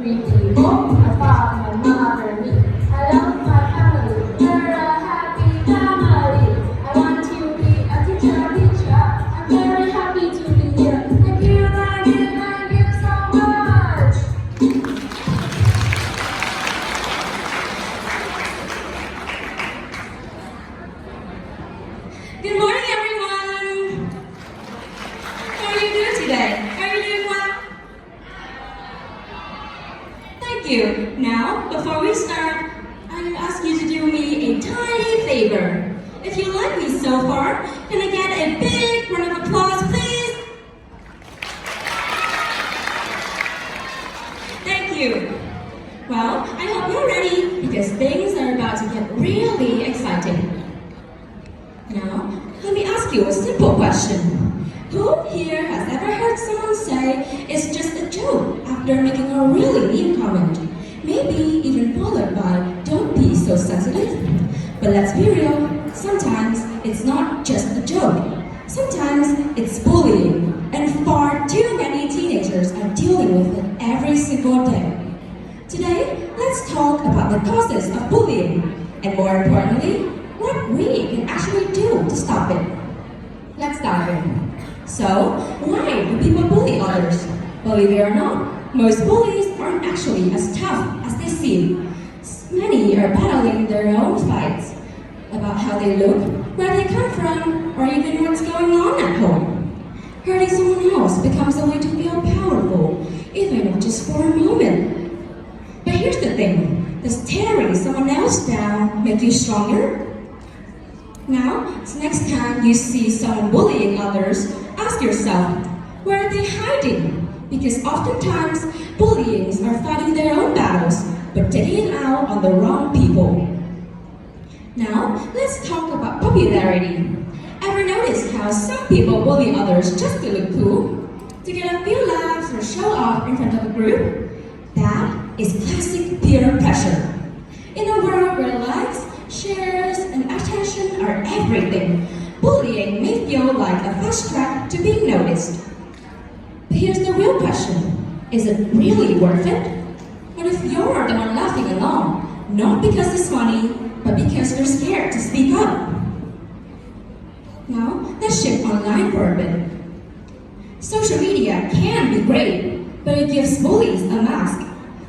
Three people, my father, my mother, me. I love my family. We're a happy family. I want to be a teacher. I'm very happy to be here. Thank you so much. Good morning, everyone. How are you doing today? Are you doing well? Thank you. Now, before we start, I'm going to ask you to do me a tiny favor. If you like me so far, can I get a big round of applause, please? Thank you. Well, I hope you're ready because things are about to get really exciting. Now, let me ask you a simple question. Who here has ever heard someone say it's just a joke after making a really mean comment? Maybe even followed by, don't be so sensitive. But let's be real, sometimes it's not just a joke. Sometimes it's bullying, and far too many teenagers are dealing with it every single day. Today, let's talk about the causes of bullying, and more importantly, what we can actually do to stop it. Let's dive in. So, why do people bully others? Believe it or not, most bullies aren't actually as tough as they seem. Many are battling their own fights about how they look, where they come from, or even what's going on at home. Hurting someone else becomes a way to feel powerful, even if just for a moment. But here's the thing, does tearing someone else down make you stronger? Now, next time you see someone bullying others, ask yourself, where are they hiding? Because oftentimes, bullies are fighting their own battles, but taking it out on the wrong people. Now, let's talk about popularity. Ever notice how some people bully others just to look cool? To get a few laughs or show off in front of a group? That is classic peer pressure. In a world where likes, shares, and attention are everything, bullying may feel like a fast track to being noticed. But here's the real question. Is it really worth it? What if you're the one laughing along, not because it's funny, but because you're scared to speak up? Now, let's shift online for a bit. Social media can be great, but it gives bullies a mask.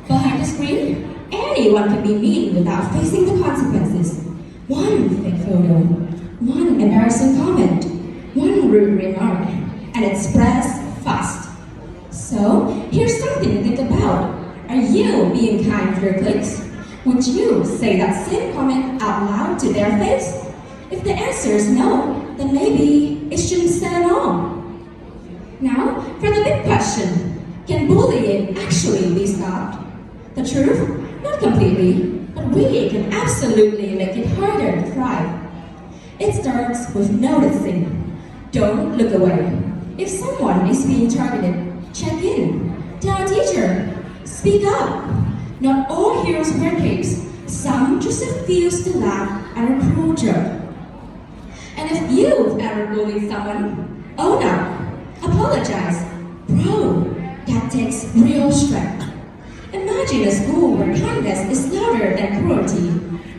Behind the screen, anyone can be mean without facing the consequences. One fake photo, one embarrassing comment, one rude remark, and it spreads fast. So, here's something to think about. Are you being kind for your clicks? Would you say that same comment out loud to their face? If the answer is no, then maybe it shouldn't say at all. Now, for the big question, can bullying actually be stopped? The truth? Not completely, but we can absolutely make it harder to thrive. It starts with noticing. Don't look away. If someone is being targeted, check in. Tell a teacher. Speak up. Not all heroes wear capes. Some just refuse to laugh at a cruel joke. And if you've ever bullied someone, own up. Apologize. Bro, that takes real strength. Imagine a school where kindness is louder than cruelty,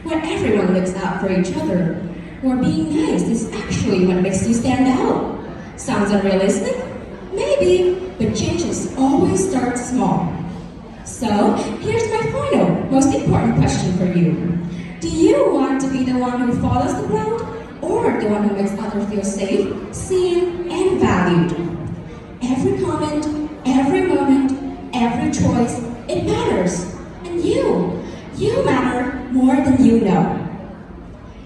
where everyone looks out for each other, where being nice is actually what makes you stand out. Sounds unrealistic? Maybe, but changes always start small. So, here's my final, most important question for you. Do you want to be the one who follows the crowd, or the one who makes others feel safe, seen, and valued? Every comment, every moment, every choice, it matters. And you matter more than you know.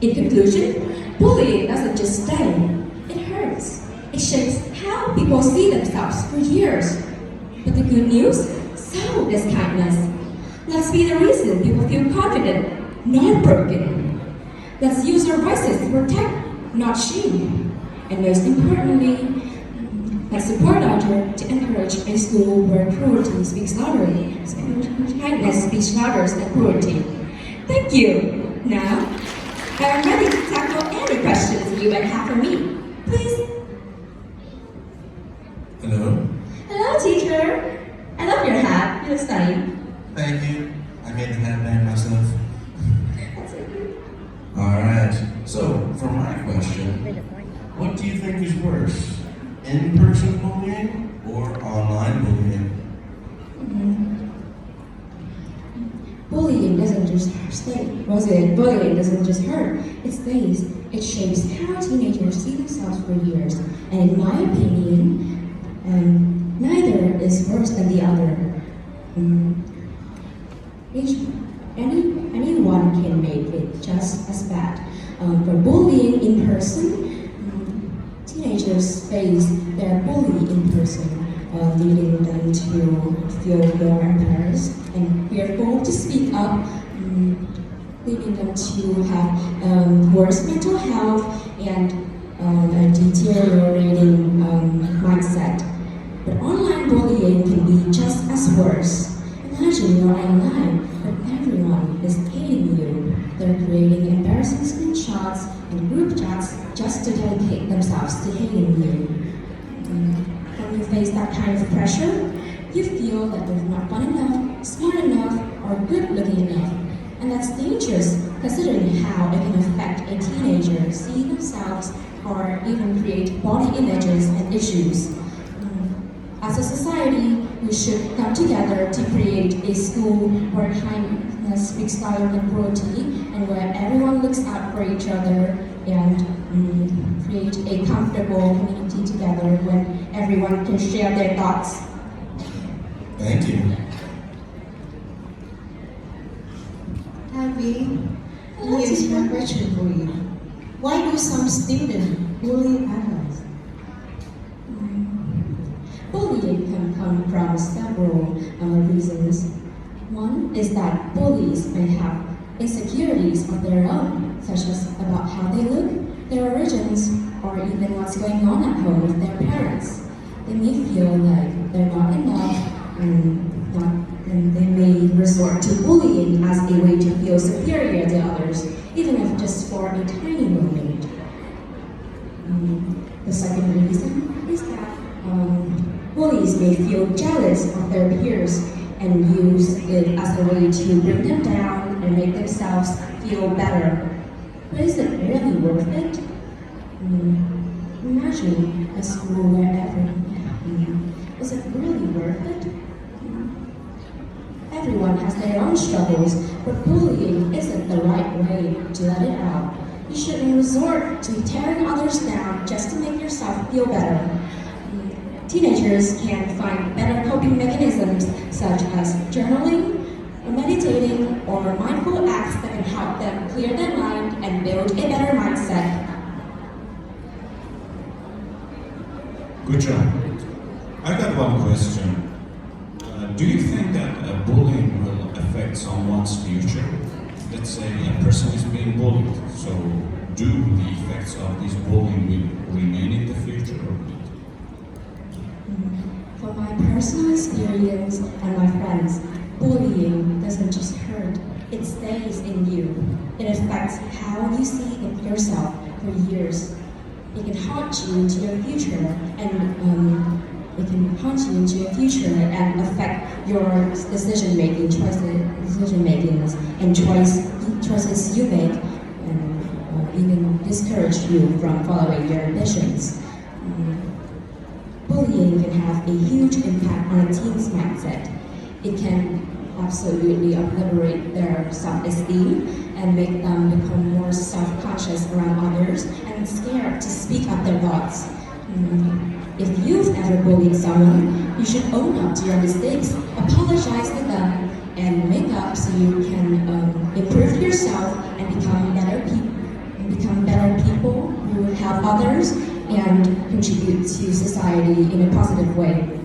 In conclusion, bullying doesn't just sting, it hurts. It shapes how people see themselves for years. But the good news, so does kindness. Let's be the reason people feel confident, not broken. Let's use our voices to protect, not shame. And most importantly, let's support Dodger to encourage a school where cruelty speaks louder, kindness speaks louder than cruelty. Thank you. Now, I'm ready to tackle any questions you might have for me. Please. Hello? Hello, teacher. I love your hat. You look stunning. Thank you. I made the headband myself. That's it. Alright, so for my question, what do you think is worse? In-person bullying or online bullying? Bullying doesn't just bullying doesn't just hurt, it stays. It shapes how teenagers see themselves for years. And in my opinion, neither is worse than the other. Anyone can make it just as bad. For bullying in person, teenagers face their bully in person, leading them to feel more embarrassed and fearful to speak up, leading them to have worse mental health and a deteriorating mindset. But online bullying can be just as worse. Imagine you're online, but everyone is hating you. They're creating embarrassing screenshots and group chats just to dedicate themselves to hating you. When you face that kind of pressure, you feel that you're not fun enough, smart enough, or good looking enough. And that's dangerous, considering how it can affect a teenager see themselves or even create body images and issues. As a society, we should come together to create a school where kindness speaks louder than cruelty and where everyone looks out for each other and create a comfortable community together when everyone can share their thoughts. Thank you. Abby, here's my question for you. Why do some students bully others? Bullying can come from several reasons. One is that bullies may have insecurities of their own, such as about how they look, their origins, or even what's going on at home with their parents. They may feel like they're not enough and they may resort to bullying as a way to feel superior to others, even if just for a tiny moment. The second reason is that bullies may feel jealous of their peers and use it as a way to bring them down and make themselves feel better. But is it really worth it? Imagine a school where is it really worth it? Everyone has their own struggles, but bullying isn't the right way to let it out. You shouldn't resort to tearing others down just to make yourself feel better. Teenagers can find better coping mechanisms such as journaling, meditating, or mindful acts that can help them clear their mind and build a better mindset. Good job. I got one question. Do you think that bullying will affect someone's future? Let's say a person is being bullied, so do the effects of this bullying will remain in the future or not? For my personal experience and my friends, bullying doesn't just hurt, it stays in you. It affects how you see yourself for years. It can haunt you into your future and affect your decision making and choices you make, and even discourage you from following your ambitions. Bullying can have a huge impact on a teen's mindset. It can absolutely obliterate their self-esteem and make them become more self-conscious around others and scared to speak up their thoughts. If you've ever bullied someone, you should own up to your mistakes, apologize to them, and make up so you can improve yourself and become better people who help others and contribute to society in a positive way.